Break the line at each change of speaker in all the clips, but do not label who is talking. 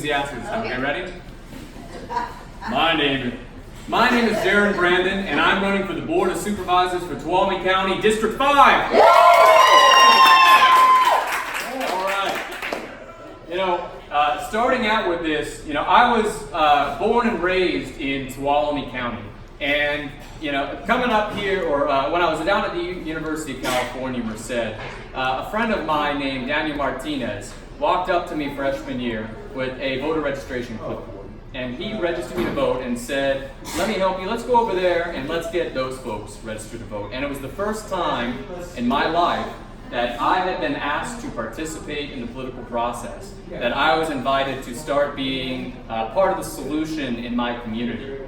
enthusiastic this time. Okay, ready? My name is Jaron and I'm running for the Board of Supervisors for Tuolumne County, District 5. All right. Starting out with this, I was born and raised in Tuolumne County. And, coming up here, or when I was down at the University of California, Merced, a friend of mine named Daniel Martinez walked up to me freshman year with a voter registration clipboard. And he registered me to vote and said, let me help you, let's go over there and let's get those folks registered to vote. And it was the first time in my life that I had been asked to participate in the political process, that I was invited to start being part of the solution in my community.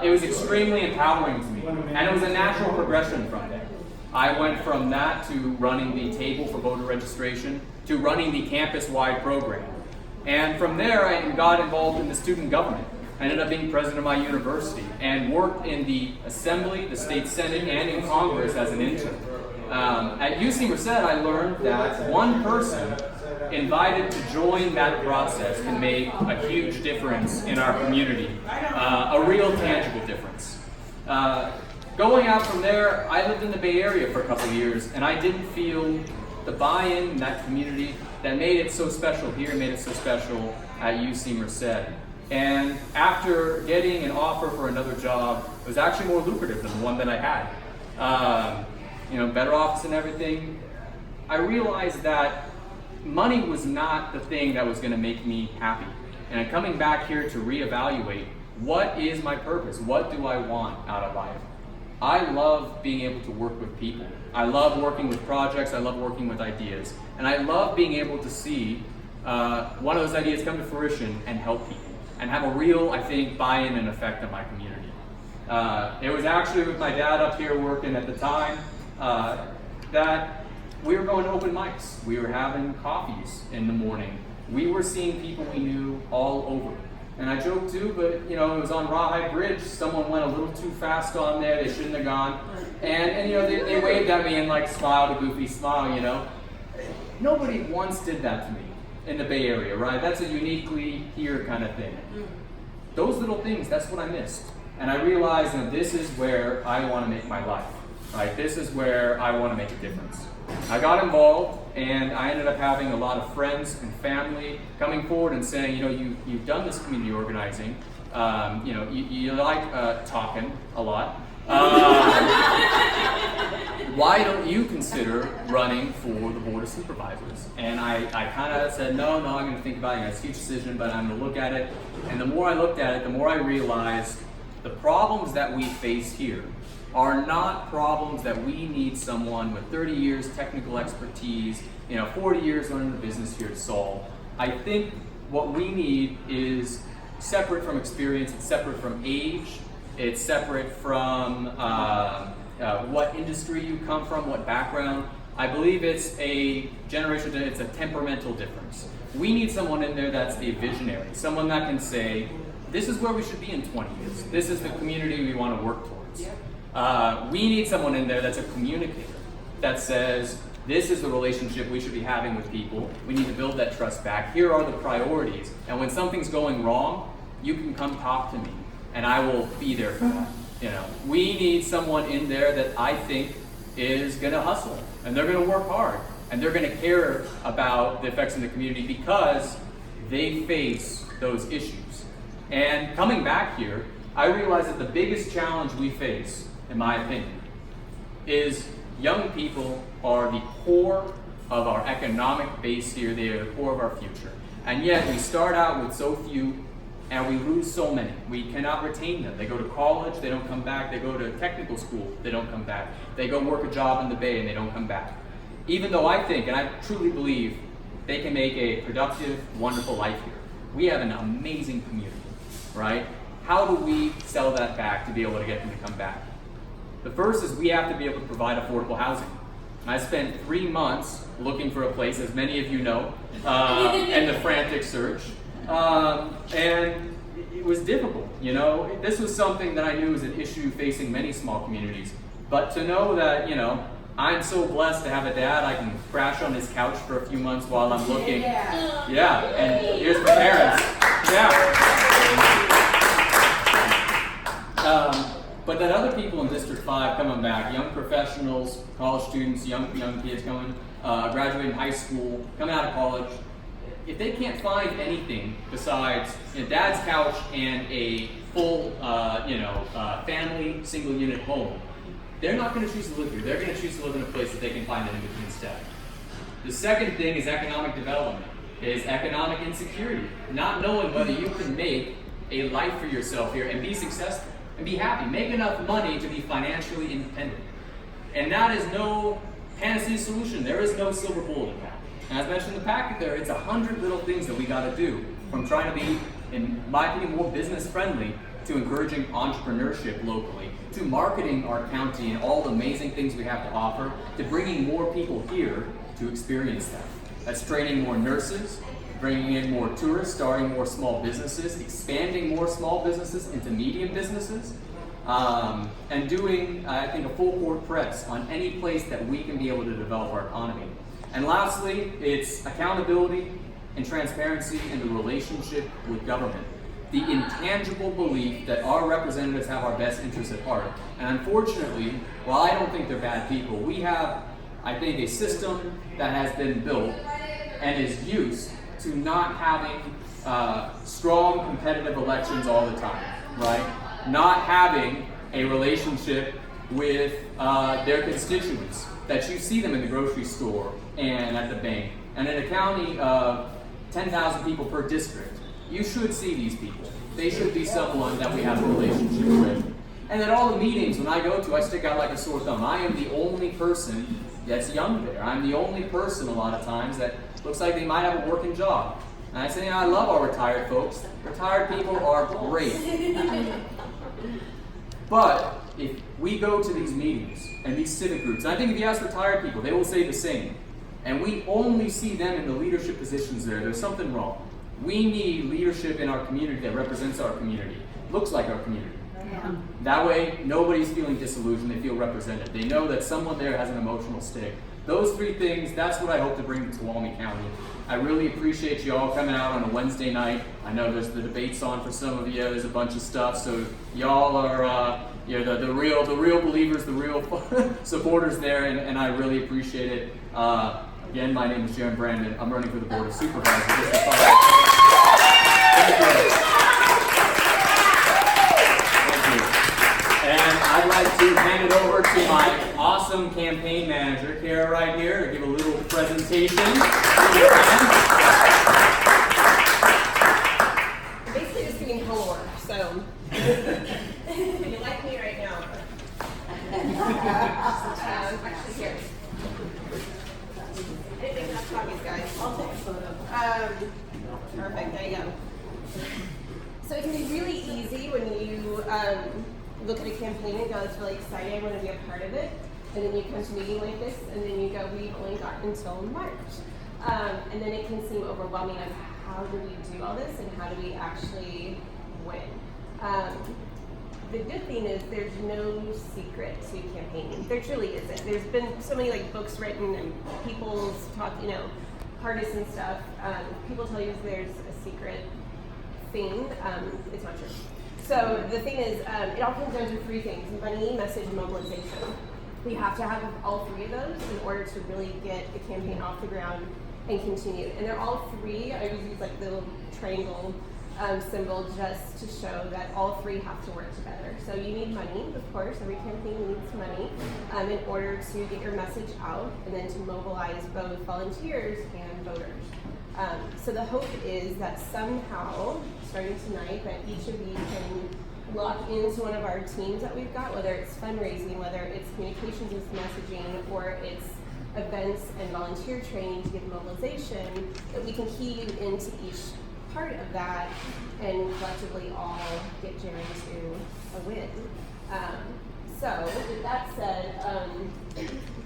It was extremely empowering to me, and it was a natural progression from there. I went from that to running the table for voter registration to running the campus-wide program. And from there, I got involved in the student government. I ended up being president of my university and worked in the Assembly, the State Senate, and in Congress as an intern. At UC Merced, I learned that one person invited to join that process can make a huge difference in our community, a real tangible difference. Going out from there, I lived in the Bay Area for a couple of years, and I didn't feel the buy-in in that community that made it so special here, made it so special at UC Merced. And after getting an offer for another job, it was actually more lucrative than the one that I had. Better office and everything. I realized that money was not the thing that was going to make me happy. And coming back here to reevaluate, what is my purpose? What do I want out of life? I love being able to work with people. I love working with projects. I love working with ideas. And I love being able to see one of those ideas come to fruition and help people and have a real, I think, buy-in and effect on my community. It was actually with my dad up here working at the time that we were going to open mics. We were having coffees in the morning. We were seeing people we knew all over. And I joked too, but it was on Rawhide Bridge. Someone went a little too fast on there. They shouldn't have gone. And they waved at me and smiled a goofy smile, Nobody once did that to me in the Bay Area, right? That's a uniquely here kind of thing. Those little things, that's what I missed. And I realized that this is where I want to make my life, right? This is where I want to make a difference. I got involved, and I ended up having a lot of friends and family coming forward and saying, you've done this community organizing. You like talking a lot. Why don't you consider running for the Board of Supervisors? And I kind of said, no, I'm going to think about it. It's a huge decision, but I'm going to look at it. And the more I looked at it, the more I realized the problems that we face here are not problems that we need someone with 30 years technical expertise, 40 years running the business here to solve. I think what we need is separate from experience, it's separate from age, it's separate from what industry you come from, what background. I believe it's a generational, it's a temperamental difference. We need someone in there that's a visionary, someone that can say, this is where we should be in 20 years. This is the community we want to work towards. We need someone in there that's a communicator, that says, this is the relationship we should be having with people. We need to build that trust back. Here are the priorities. And when something's going wrong, you can come talk to me, and I will be there for that. We need someone in there that I think is going to hustle, and they're going to work hard, and they're going to care about the effects in the community because they face those issues. And coming back here, I realized that the biggest challenge we face, in my opinion, is young people are the core of our economic base here. They are the core of our future. And yet we start out with so few and we lose so many. We cannot retain them. They go to college, they don't come back. They go to technical school, they don't come back. They go work a job in the Bay and they don't come back. Even though I think, and I truly believe, they can make a productive, wonderful life here. We have an amazing community, right? How do we sell that back to be able to get them to come back? The first is we have to be able to provide affordable housing. I spent 3 months looking for a place, as many of you know, and the frantic search. And it was difficult, This was something that I knew was an issue facing many small communities. But to know that, I'm so blessed to have a dad, I can crash on his couch for a few months while I'm looking. Yeah, and here's my parents. professionals, college students, young kids graduating high school, coming out of college, if they can't find anything besides dad's couch and a full, family single unit home, they're not going to choose to live here. They're going to choose to live in a place that they can find that in between step. The second thing is economic development, is economic insecurity, not knowing whether you can make a life for yourself here and be successful and be happy, make enough money to be financially independent. And that is no panacea solution. There is no silver bullet in that. And as mentioned in the packet there, it's 100 little things that we got to do, from trying to be, in my opinion, more business friendly, to encouraging entrepreneurship locally, to marketing our county and all the amazing things we have to offer, to bringing more people here to experience that. That's training more nurses, bringing in more tourists, starting more small businesses, expanding more small businesses into medium businesses, and doing, I think, a full court press on any place that we can be able to develop our economy. And lastly, it's accountability and transparency in the relationship with government. The intangible belief that our representatives have our best interests at heart. And unfortunately, while I don't think they're bad people, we have, I think, a system that has been built and is used to not having strong competitive elections all the time, right? Not having a relationship with their constituents, that you see them in the grocery store and at the bank. And in a county of 10,000 people per district, you should see these people. They should be someone that we have a relationship with. And at all the meetings, when I go to, I stick out like a sore thumb. I am the only person that's young there. I'm the only person a lot of times that looks like they might have a working job. And I say, I love our retired folks. Retired people are great. But if we go to these meetings and these civic groups, and I think if you ask retired people, they will say the same, and we only see them in the leadership positions there's something wrong. We need leadership in our community that represents our community, looks like our community. Yeah. That way, nobody's feeling disillusioned, they feel represented. They know that someone there has an emotional stake. Those three things, that's what I hope to bring to Tuolumne County. I really appreciate you all coming out on a Wednesday night. I know there's the debates on for some of you, there's a bunch of stuff, so y'all are the real believers, the real supporters there, and I really appreciate it. Again, my name is Jaron Brandon. I'm running for the Board of Supervisors. Thank you. And I'd like to hand it over to my awesome campaign manager, Kara, right here, to give a little presentation.
Basically just doing homework, so you like me right now. Actually, here. Anything else, copies, guys? I'll take a photo. Perfect, there you go. So it can be really easy when you look at a campaign and go, it's really exciting, I want to be a part of it. And then you come to a meeting like this, and then you go, we've only got until March. And then it can seem overwhelming of how do we do all this and how do we actually win. The good thing is there's no secret to campaigning. There truly isn't. There's been so many books written and people's talk, partisan stuff. People tell you there's a secret thing. It's not true. So the thing is, it all comes down to three things: money, message, and mobilization. We have to have all three of those in order to really get the campaign off the ground and continue. And they're all three. I always use the little triangle symbol just to show that all three have to work together. So you need money, of course. Every campaign needs money in order to get your message out and then to mobilize both volunteers and voters. So the hope is that somehow, starting tonight, that each of you can lock into one of our teams that we've got, whether it's fundraising, whether it's communications with messaging, or it's events and volunteer training to get mobilization, that we can key you into each part of that and collectively all get Jaron to a win. So with that said,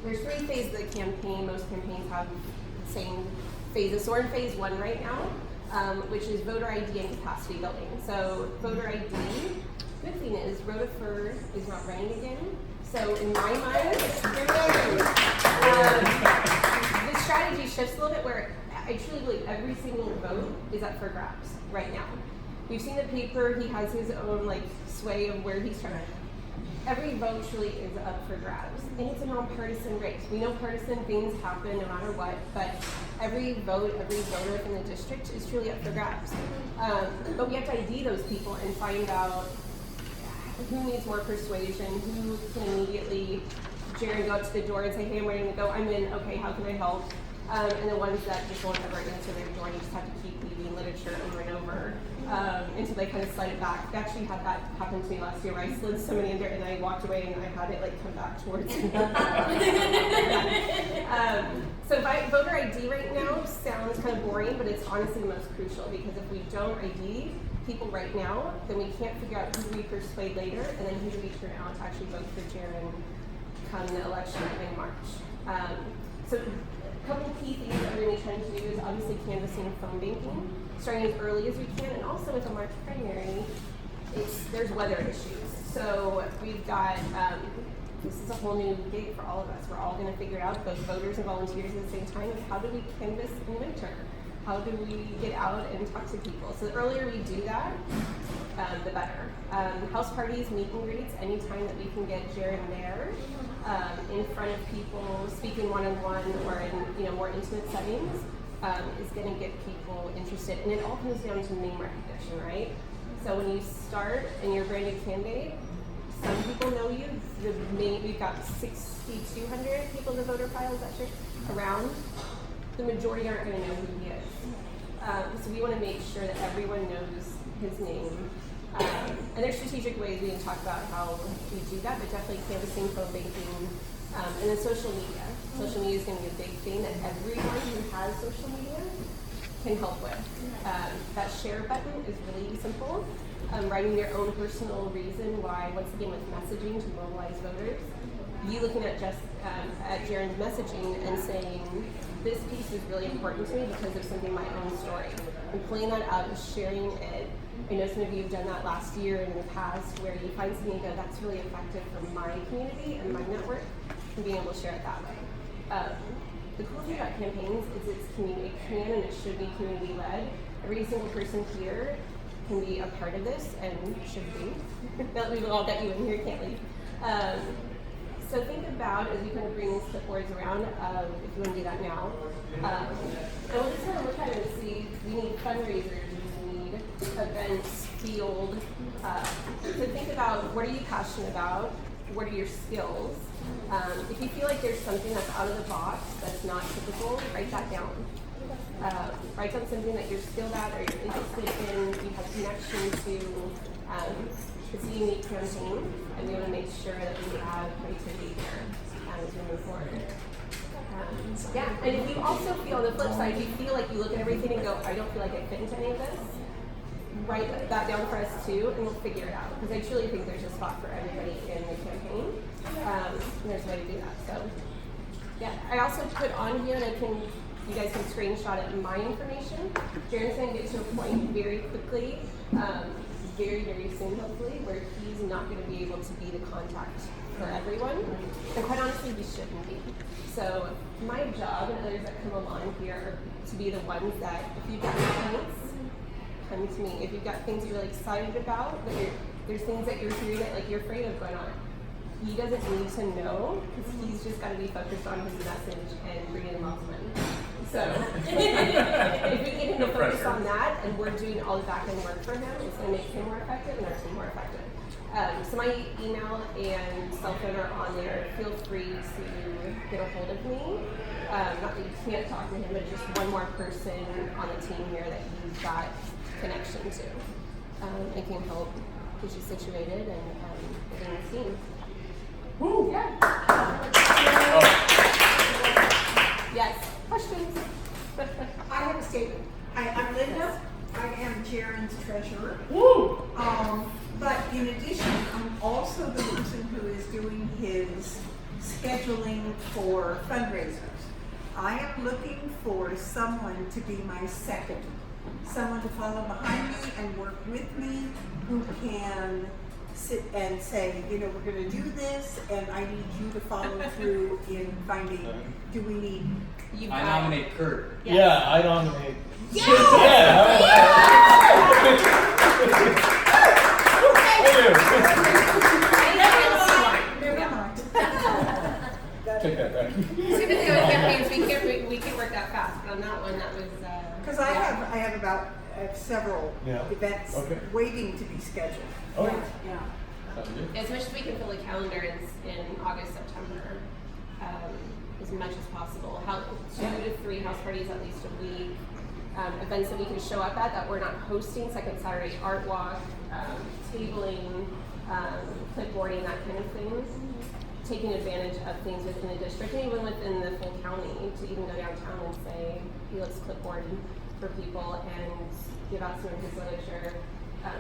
there's three phases of the campaign. Most campaigns have the same phases. So we're in phase 1 right now, which is voter ID and capacity building. So voter ID, good thing is Rhoda Fur is not running again. So in my mind, the strategy shifts a little bit where I truly believe every single vote is up for grabs right now. We've seen the paper, he has his own sway of where he's trying to every vote truly is up for grabs, and it's a nonpartisan race. We know partisan things happen no matter what, but every vote, every voter in the district is truly up for grabs. But we have to ID those people and find out who needs more persuasion, who can immediately, Jaron, go up to the door and say, hey, I'm ready to go, I'm in, okay, how can I help? And the ones that just won't ever answer their door, you just have to keep leaving literature over and over until they kind of slide it back. I actually had that happen to me last year where I slid somebody under and I walked away and I had it like come back towards me. So voter ID right now sounds kind of boring, but it's honestly the most crucial, because if we don't ID people right now, then we can't figure out who do we persuade later, and then who do we turn out to actually vote for Jaron come the election in March. So a couple key things that we're going to be trying to do is obviously canvassing and phone banking, starting as early as we can, and also with the March primary, there's weather issues. So we've got, this is a whole new gig for all of us. We're all going to figure it out, both voters and volunteers at the same time, is how do we canvass in winter? How do we get out and talk to people? So the earlier we do that, the better. House parties, meet and greets, anytime that we can get Jaron there, in front of people, speaking one-on-one or in more intimate settings, is going to get people interested. And it all comes down to name recognition, right? So when you start and you're a brand new candidate, some people know you. We've got 6,200 people in the voter files that year around. The majority aren't going to know who he is. So we want to make sure that everyone knows his name. And there's strategic ways we can talk about how we do that, but definitely canvassing, phone banking, and then social media. Social media is going to be a big thing that everyone who has social media can help with. That share button is really simple. Writing your own personal reason why, once again with messaging to mobilize voters. You looking at at Jaron's messaging and saying, this piece is really important to me because of something in my own story. And pulling that out and sharing it. I know some of you have done that last year and in the past, where you find something and go, that's really effective for my community and my network, and being able to share it that way. The cool thing about campaigns is it can and it should be community led. Every single person here can be a part of this and should be. We will all get you in here, can't leave. So think about, as you kind of bring these clipboards around, if you want to do that now. And we'll just kind of look at it and see, we need fundraisers, we need events, field. So think about, what are you passionate about? What are your skills? If you feel like there's something that's out of the box, that's not typical, write that down. Write down something that you're skilled at or you're interested in, you have connection to. It's a unique campaign, and we want to make sure that we have creativity here as we move forward. And if you also feel, on the flip side, if you feel like you look at everything and go, I don't feel like I fit into any of this, write that down for us too, and we'll figure it out. Because I truly think there's a spot for everybody in the campaign. And there's a way to do that. So, I also put on here, and you guys can screenshot it, my information. Jaron's going to get to a point very quickly, very, very soon, hopefully, where he's not going to be able to be the contact for everyone. And quite honestly, he shouldn't be. So my job and others that come along here are to be the ones that, if you've got complaints, come to me. If you've got things you're really excited about, but there's things that you're hearing that you're afraid of going on, he doesn't need to know, because he's just got to be focused on his message and bringing them off in. So if we get him to focus on that, and we're doing all the back end work for him, it's going to make him more effective and our team more effective. So my email and cell phone are on there. Feel free to get a hold of me. Not that you can't talk to him, but just one more person on the team here that he's got connection to, and can help get you situated and getting the scene.
Woo!
Yeah. Yes. Questions?
I have a statement. I'm Linda. I am Jaron's treasurer.
Woo!
But in addition, I'm also the person who is doing his scheduling for fundraisers. I am looking for someone to be my second, someone to follow behind me and work with me, who can sit and say, we're going to do this, and I need you to follow through in finding, do we need...
I nominate Kurt.
Yes. Yeah, I nominate.
Yeah!
Yeah!
have several
Yeah.
events
Okay.
waiting to be scheduled.
Oh,
Yeah.
sounds good.
As much as we can fill the calendar in August, September, as much as possible. 2 to 3 house parties at least a week. Events that we can show up at that we're not hosting, Second Saturday Art Walk, tabling, clipboarding, that kind of thing. Taking advantage of things within the district, and even within the full county, to even go downtown and say, let's clipboard for people and give out some of his literature.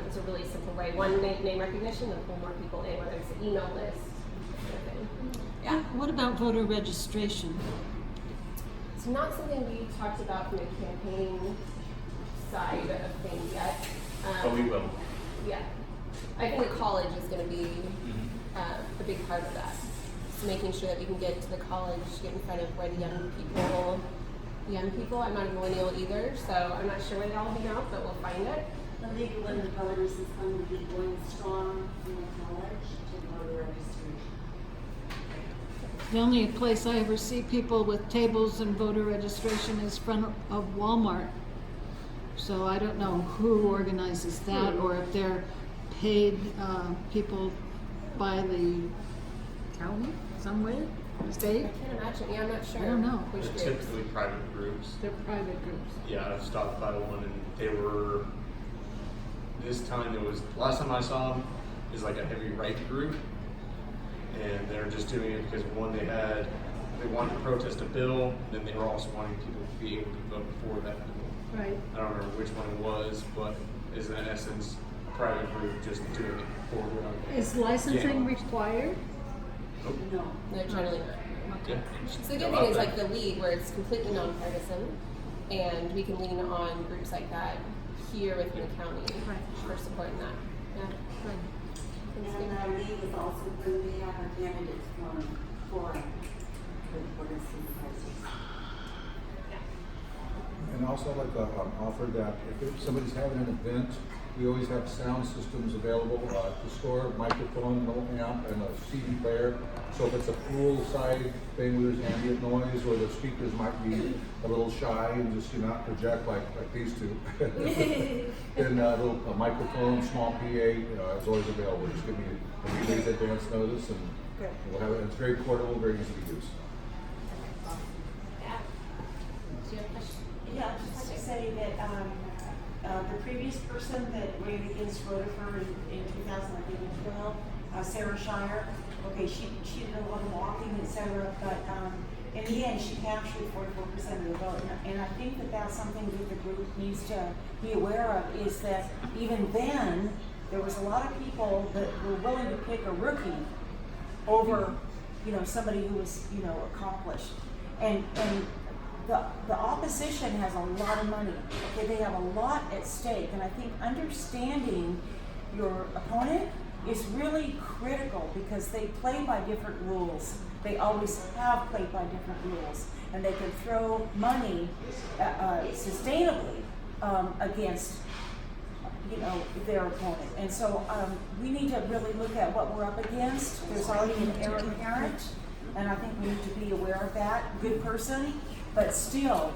It's a really simple way. One, name recognition, then pull more people in, whether it's an email list, kind of thing. Yeah.
What about voter registration?
It's not something we've talked about from the campaign side of things yet.
But we will.
Yeah. I think the college is going to be a big part of that. So making sure that we can get to the college, get in front of where the young people, I'm not a millennial either, so I'm not sure where they all hang out, but we'll find it.
The League of Women Voters is going to be going strong in the college to voter registration.
The only place I ever see people with tables and voter registration is front of Walmart. So I don't know who organizes that, or if they're paid people by the county somewhere, state.
I can't imagine. Yeah, I'm not sure.
I don't know.
Which
They're
groups.
typically private groups.
They're private groups.
Yeah, I stopped by one and they were, this time it was, last time I saw them, is like a heavy right group. And they're just doing it because one, they wanted to protest a bill, and then they were also wanting people to be able to vote for that bill.
Right.
I don't remember which one it was, but is in essence a private group just doing it for them.
Is licensing required?
No.
No, generally not.
Yeah.
So the good thing is like the league, where it's completely nonpartisan, and we can lean on groups like that here within the county for supporting that. Yeah.
And the league is also going to have a candidates forum for the Board of Supervisors.
And also I'd like to offer that if somebody's having an event, we always have sound systems available at the store, microphone, no amp, and a CD player. So if it's a poolside thing where there's ambient noise, or the speakers might be a little shy and just not project like these two, then a microphone, small PA is always available. Just give me a few days advance notice, and we'll have it. It's very portable, very easy to use.
Yeah. Do you have a question?
Yeah, I'd just like to say that the previous person that ran against Rutherford in 2012, Sarah Shire, okay, she did a lot of walking, etc., but in the end, she captured 44% of the vote. And I think that that's something that the group needs to be aware of, is that even then, there was a lot of people that were willing to pick a rookie over, somebody who was, accomplished. And the opposition has a lot of money. Okay, they have a lot at stake, and I think understanding your opponent is really critical, because they play by different rules. They always have played by different rules, and they can throw money sustainably against their opponent. And so we need to really look at what we're up against. There's already an heir apparent, and I think we need to be aware of that. Good person. But still,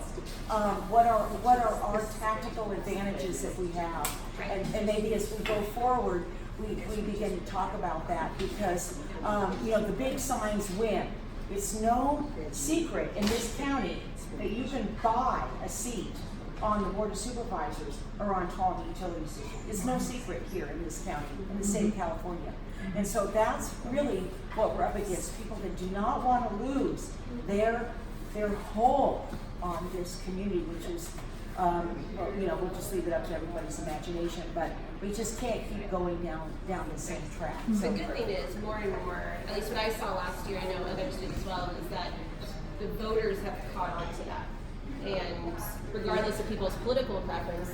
what are our tactical advantages that we have? And maybe as we go forward, we begin to talk about that, because the big signs win. It's no secret in this county that you can buy a seat on the Board of Supervisors or on Tuolumne Utilities. It's no secret here in this county, in the state of California. And so that's really what we're up against, people that do not want to lose their hold on this community, which is, we'll just leave it up to everybody's imagination, but we just can't keep going down the same track.
The good thing is, more and more, at least what I saw last year, I know others did as well, is that the voters have caught on to that. And regardless of people's political preference,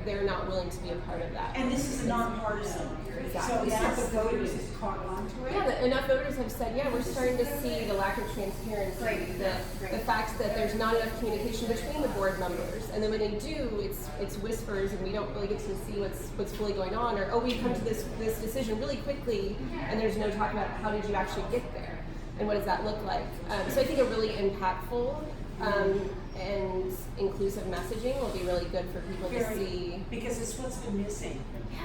they're not willing to be a part of that.
And this is nonpartisan.
Exactly.
So that's
The voters have caught on to it.
Yeah, enough voters have said, yeah, we're starting to see the lack of transparency, the fact that there's not enough communication between the board members, and then when they do, it's whispers, and we don't really get to see what's fully going on, or we come to this decision really quickly, and there's no talk about how did you actually get there, and what does that look like. So I think a really impactful and inclusive messaging will be really good for people to see.
Because it's what's been missing.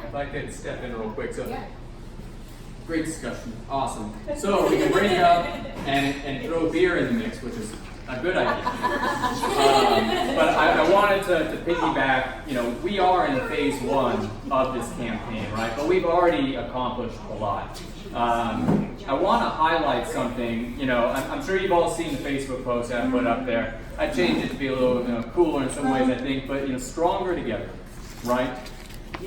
If I could step in real quick, so
Yeah.
great discussion, awesome. So we can break up and throw beer in the mix, which is a good idea. But I wanted to piggyback. You know, we are in phase 1 of this campaign, right? But we've already accomplished a lot. I want to highlight something. You know, I'm sure you've all seen the Facebook post I put up there. I changed it to be a little cooler in some ways, I think, but stronger together, right?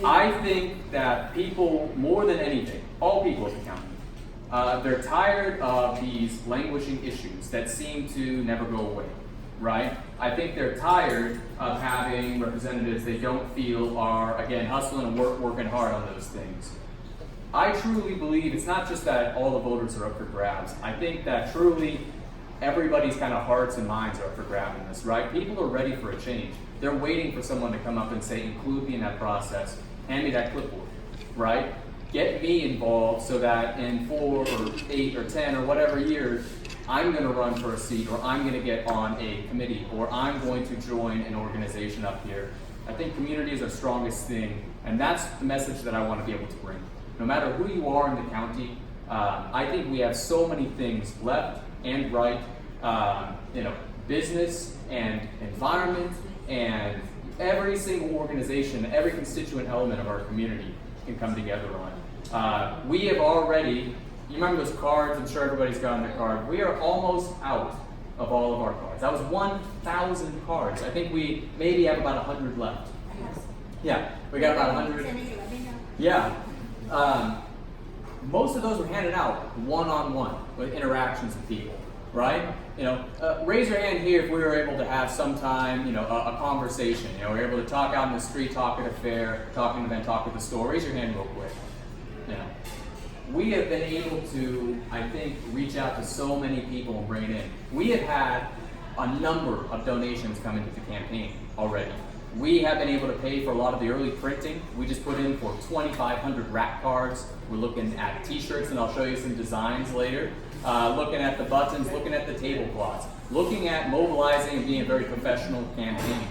I think that people, more than anything, all people in the county, they're tired of these languishing issues that seem to never go away, right? I think they're tired of having representatives they don't feel are, again, hustling and working hard on those things. I truly believe it's not just that all the voters are up for grabs. I think that truly everybody's kind of hearts and minds are up for grabbing this, right? People are ready for a change. They're waiting for someone to come up and say, include me in that process, hand me that clipboard, right? Get me involved so that in 4 or 8 or 10 or whatever years, I'm going to run for a seat, or I'm going to get on a committee, or I'm going to join an organization up here. I think community is our strongest thing, and that's the message that I want to be able to bring. No matter who you are in the county, I think we have so many things, left and right, business and environment, and every single organization, every constituent element of our community can come together on. We have already, you remember those cards? I'm sure everybody's gotten their card. We are almost out of all of our cards. That was 1,000 cards. I think we maybe have about 100 left. Yeah, we got about 100. Yeah. Most of those were handed out one-on-one with interactions with people, right? Raise your hand here if we were able to have some time, a conversation. We're able to talk out in the street, talk at a fair, talk at an event, talk at the store. Raise your hand real quick. We have been able to, I think, reach out to so many people and bring it in. We have had a number of donations come into the campaign already. We have been able to pay for a lot of the early printing. We just put in for 2,500 wrap cards. We're looking at t-shirts, and I'll show you some designs later. Looking at the buttons, looking at the tablecloths, looking at mobilizing and being a very professional campaign.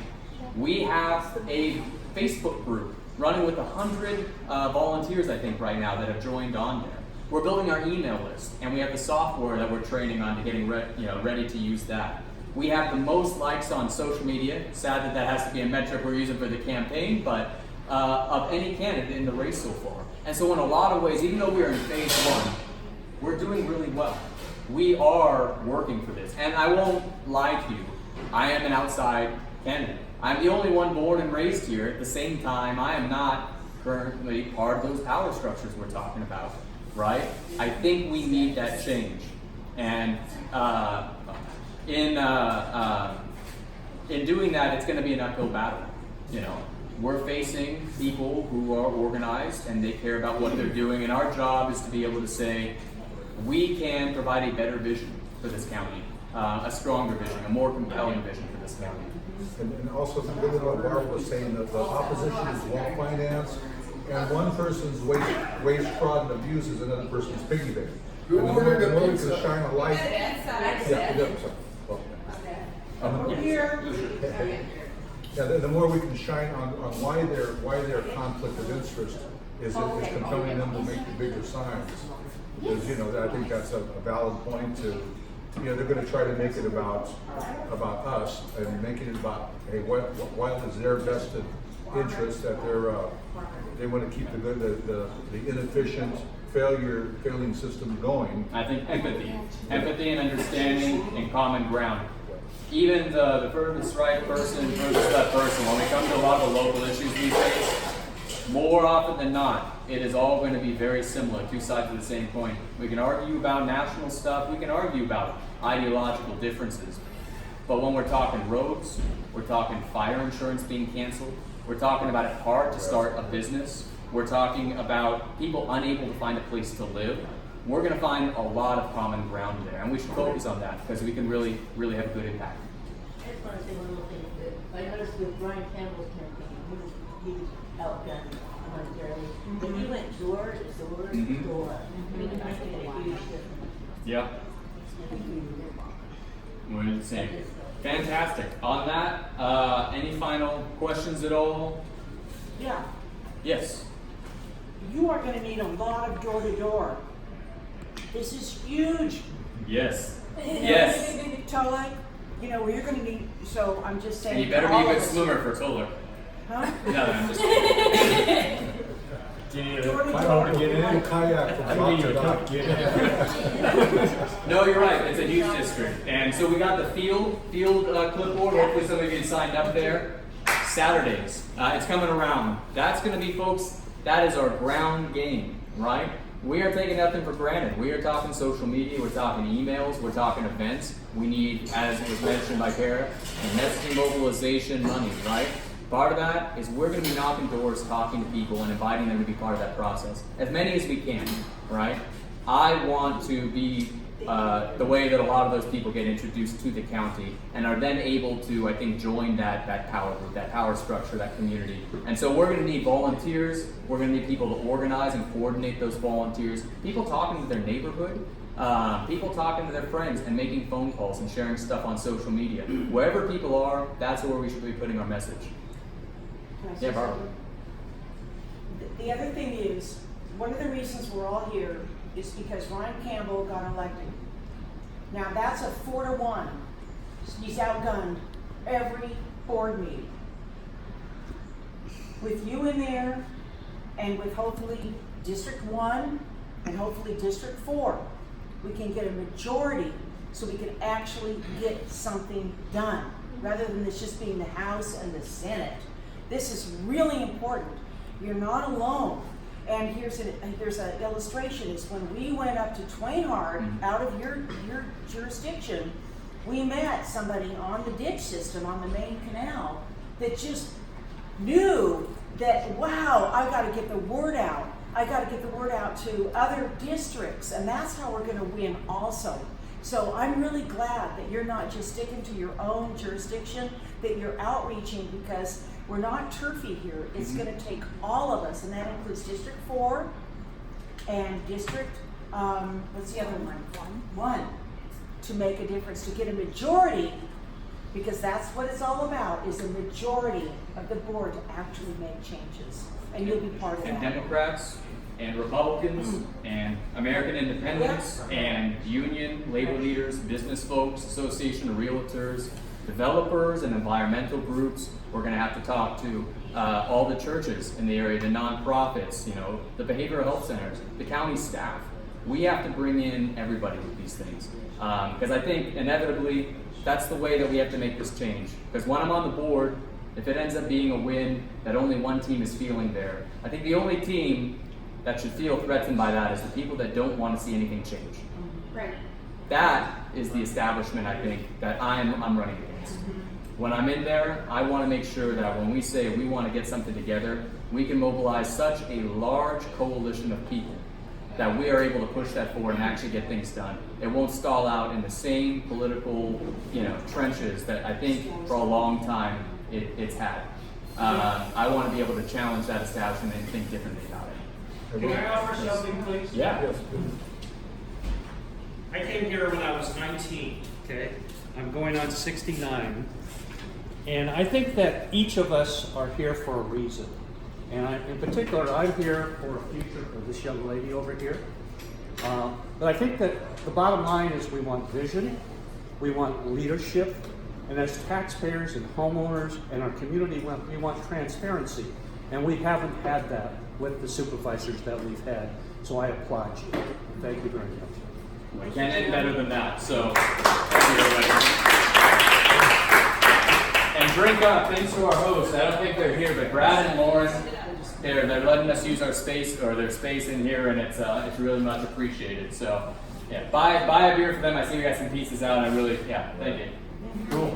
We have a Facebook group running with 100 volunteers, I think, right now that have joined on there. We're building our email list, and we have the software that we're training on to getting ready to use that. We have the most likes on social media. Sad that that has to be a metric we're using for the campaign, but of any candidate in the race so far. And so in a lot of ways, even though we're in phase 1, we're doing really well. We are working for this. And I won't lie to you, I am an outside candidate. I'm the only one born and raised here. At the same time, I am not currently part of those power structures we're talking about, right? I think we need that change. And in doing that, it's going to be an uphill battle. We're facing people who are organized and they care about what they're doing, and our job is to be able to say, we can provide a better vision for this county, a stronger vision, a more compelling vision for this county.
And also, what Barbara was saying, that the opposition is well financed, and one person's waste, fraud, and abuse is another person's piggy bank. And the more we can shine a light. The more we can shine on why their conflict of interest is compelling them to make the bigger signs. Because I think that's a valid point to. They're going to try to make it about us and making it about, hey, while it's their vested interest that they want to keep the inefficient, failing system going.
I think empathy and understanding and common ground. Even the furthest right person, furthest left person, when we come to a lot of the local issues we face, more often than not, it is all going to be very similar, two sides of the same coin. We can argue about national stuff, we can argue about ideological differences. But when we're talking roads, we're talking fire insurance being canceled, we're talking about it hard to start a business, we're talking about people unable to find a place to live, we're going to find a lot of common ground there. And we should focus on that because we can really, really have a good impact.
I just want to say one more thing. I noticed with Brian Campbell's campaign, he was outdone momentarily. But he went door to door to door. I mean, I think it made a huge difference.
Yeah. We're the same. Fantastic. On that, any final questions at all?
Yeah,
Yes.
you are gonna need a lot of door-to-door. This is huge.
Yes. Yes.
Tola, you know, you're gonna need, so I'm just saying.
And you better be
all
a good
of us-
swimmer for Toller.
Huh?
No, I'm just kidding.
Do you need a
Door-to-door.
phone to get in?
Kayak from
I
dock
can
to
get you a
dock.
cup to get in.
No, you're right. It's a huge district. And so we got the field clipboard. Hopefully some of you signed up there. Saturdays. It's coming around. That's going to be, folks, that is our ground game, right? We are taking nothing for granted. We are talking social media. We're talking emails. We're talking events. We need, as was mentioned by Kara, messaging mobilization money, right? Part of that is we're going to be knocking doors, talking to people, and inviting them to be part of that process. As many as we can, right? I want to be the way that a lot of those people get introduced to the county and are then able to, I think, join that power group, that power structure, that community. And so we're going to need volunteers. We're going to need people to organize and coordinate those volunteers. People talking to their neighborhood. People talking to their friends and making phone calls and sharing stuff on social media. Wherever people are, that's where we should be putting our message.
Can I say
Yeah, Barbara.
something? The other thing is, one of the reasons we're all here is because Ryan Campbell got elected. Now that's a 4-1. He's outgunned every board meeting. With you in there, and with hopefully District 1 and hopefully District 4, we can get a majority so we can actually get something done, rather than this just being the House and the Senate. This is really important. You're not alone. And here's an illustration, is when we went up to Twainhard, out of your jurisdiction, we met somebody on the ditch system on the main canal that just knew that, wow, I gotta get the word out. I gotta get the word out to other districts, and that's how we're gonna win also. So I'm really glad that you're not just sticking to your own jurisdiction, that you're outreaching, because we're not turfy here. It's gonna take all of us, and that includes District 4 and District, what's the other one? One, to make a difference, to get a majority, because that's what it's all about, is a majority of the board to actually make changes. And you'll be part of
And
that.
Democrats and Republicans and American Independents and union, labor leaders, business folks, association of realtors, developers and environmental groups. We're going to have to talk to all the churches in the area, the nonprofits, you know, the behavioral health centers, the county staff. We have to bring in everybody with these things, because I think inevitably that's the way that we have to make this change. Because when I'm on the board, if it ends up being a win that only one team is feeling there, I think the only team that should feel threatened by that is the people that don't want to see anything change.
Right.
That is the establishment, I think, that I'm running against. When I'm in there, I want to make sure that when we say we want to get something together, we can mobilize such a large coalition of people that we are able to push that forward and actually get things done. It won't stall out in the same political, trenches that I think for a long time it's had. I want to be able to challenge that establishment and think differently about it.
Can I offer something, please?
Yeah.
I came here when I was 19, okay? I'm going on 69. And I think that each of us are here for a reason. And in particular, I'm here for a future for this young lady over here. But I think that the bottom line is we want vision, we want leadership, and as taxpayers and homeowners and our community, we want transparency. And we haven't had that with the supervisors that we've had. So I applaud you. Thank you very much.
We can't end better than that. So, thank you, everybody. And drink up. Thanks to our hosts. I don't think they're here, but Brad and Lauren, they're letting us use our space, or their space in here, and it's really much appreciated. So, yeah, buy a beer for them. I see we got some pieces out. I really, thank you. Cool.